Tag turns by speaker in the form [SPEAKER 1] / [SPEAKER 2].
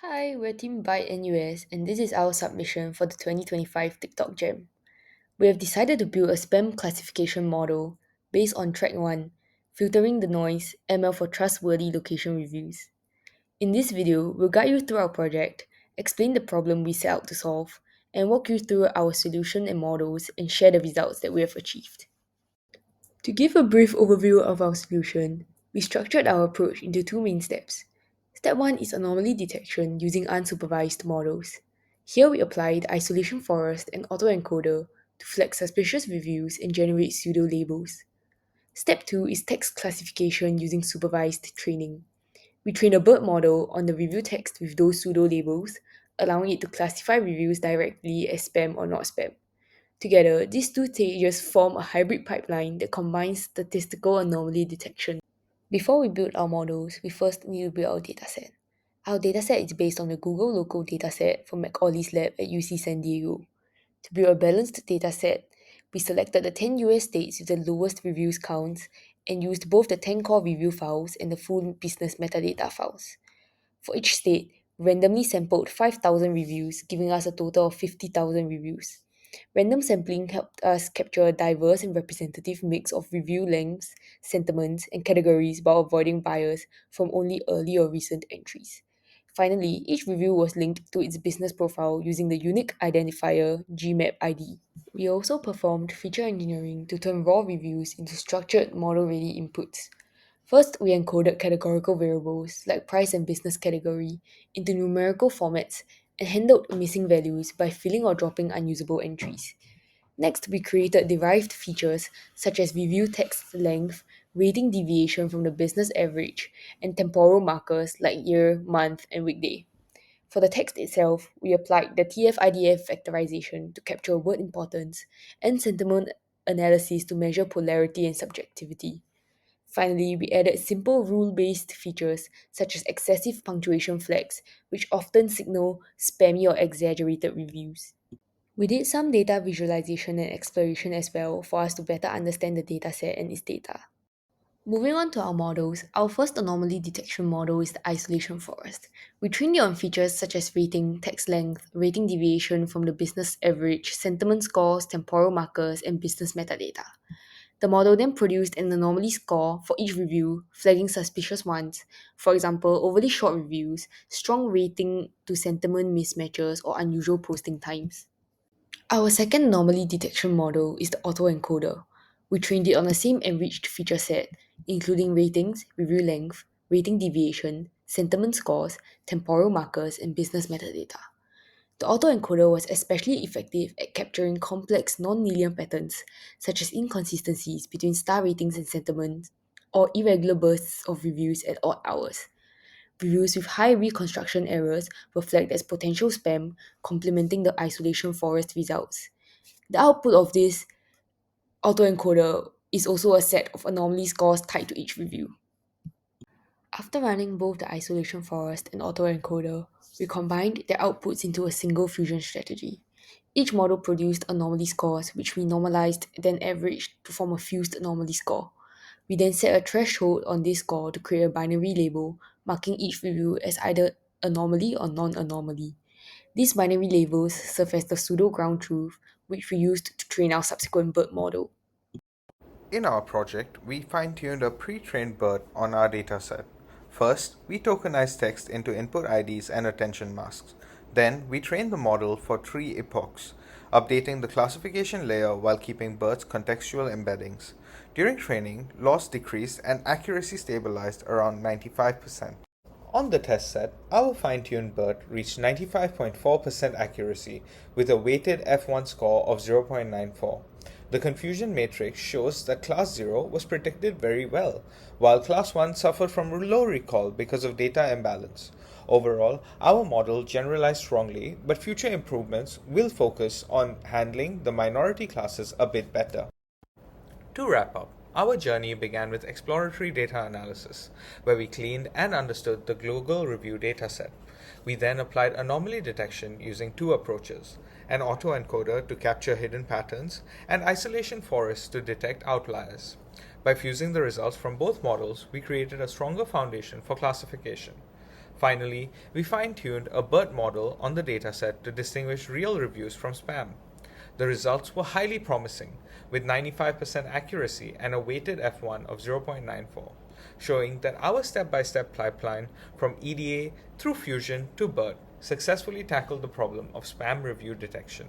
[SPEAKER 1] Hi, we're Team ByteNUS, and this is our submission for the 2025 TikTok Jam. We have decided to build a spam classification model based on Track 1, filtering the noise, ML for trustworthy location reviews. In this video, we'll guide you through our project, explain the problem we set out to solve, and walk you through our solution and models and share the results that we have achieved. To give a brief overview of our solution, we structured our approach into two main steps. Step 1 is anomaly detection using unsupervised models. Here we applied isolation forest and autoencoder to flag suspicious reviews and generate pseudo labels. Step 2 is text classification using supervised training. We train a BERT model on the review text with those pseudo labels, allowing it to classify reviews directly as spam or not spam. Together, these two stages form a hybrid pipeline that combines statistical anomaly detection. Before we build our models, we first need to build our dataset. Our dataset is based on the Google local dataset from Macaulay's lab at UC San Diego. To build a balanced dataset, we selected the 10 US states with the lowest reviews counts and used both the 10 core review files and the full business metadata files. For each state, we randomly sampled 5,000 reviews, giving us a total of 50,000 reviews. Random sampling helped us capture a diverse and representative mix of review lengths, sentiments, and categories while avoiding bias from only early or recent entries. Finally, each review was linked to its business profile using the unique identifier GMAP ID. We also performed feature engineering to turn raw reviews into structured model-ready inputs. First, we encoded categorical variables like price and business category into numerical formats and handled missing values by filling or dropping unusable entries. Next, we created derived features such as review text length, rating deviation from the business average, and temporal markers like year, month, and weekday. For the text itself, we applied the TF-IDF factorization to capture word importance and sentiment analysis to measure polarity and subjectivity. Finally, we added simple rule-based features such as excessive punctuation flags, which often signal spammy or exaggerated reviews. We did some data visualization and exploration as well for us to better understand the dataset and its data. Moving on to our models, our first anomaly detection model is the isolation forest. We trained it on features such as rating, text length, rating deviation from the business average, sentiment scores, temporal markers, and business metadata. The model then produced an anomaly score for each review, flagging suspicious ones, for example, overly short reviews, strong rating to sentiment mismatches, or unusual posting times. Our second anomaly detection model is the autoencoder. We trained it on the same enriched feature set, including ratings, review length, rating deviation, sentiment scores, temporal markers, and business metadata. The autoencoder was especially effective at capturing complex non-linear patterns, such as inconsistencies between star ratings and sentiments, or irregular bursts of reviews at odd hours. Reviews with high reconstruction errors were flagged as potential spam, complementing the isolation forest results. The output of this autoencoder is also a set of anomaly scores tied to each review. After running both the isolation forest and autoencoder, we combined their outputs into a single fusion strategy. Each model produced anomaly scores, which we normalized, then averaged to form a fused anomaly score. We then set a threshold on this score to create a binary label, marking each review as either anomaly or non-anomaly. These binary labels serve as the pseudo ground truth, which we used to train our subsequent BERT model.
[SPEAKER 2] In our project, we fine-tuned a pre-trained BERT on our dataset. First, we tokenized text into input IDs and attention masks. Then, we trained the model for three epochs, updating the classification layer while keeping BERT's contextual embeddings. During training, loss decreased and accuracy stabilized around 95%. On the test set, our fine-tuned BERT reached 95.4% accuracy with a weighted F1 score of 0.94. The confusion matrix shows that class 0 was predicted very well, while class 1 suffered from low recall because of data imbalance. Overall, our model generalized strongly, but future improvements will focus on handling the minority classes a bit better. To wrap up, our journey began with exploratory data analysis, where we cleaned and understood the global review dataset. We then applied anomaly detection using two approaches: an autoencoder to capture hidden patterns, and isolation forests to detect outliers. By fusing the results from both models, we created a stronger foundation for classification. Finally, we fine-tuned a BERT model on the dataset to distinguish real reviews from spam. The results were highly promising, with 95% accuracy and a weighted F1 of 0.94, showing that our step-by-step pipeline from EDA through Fusion to BERT successfully tackled the problem of spam review detection.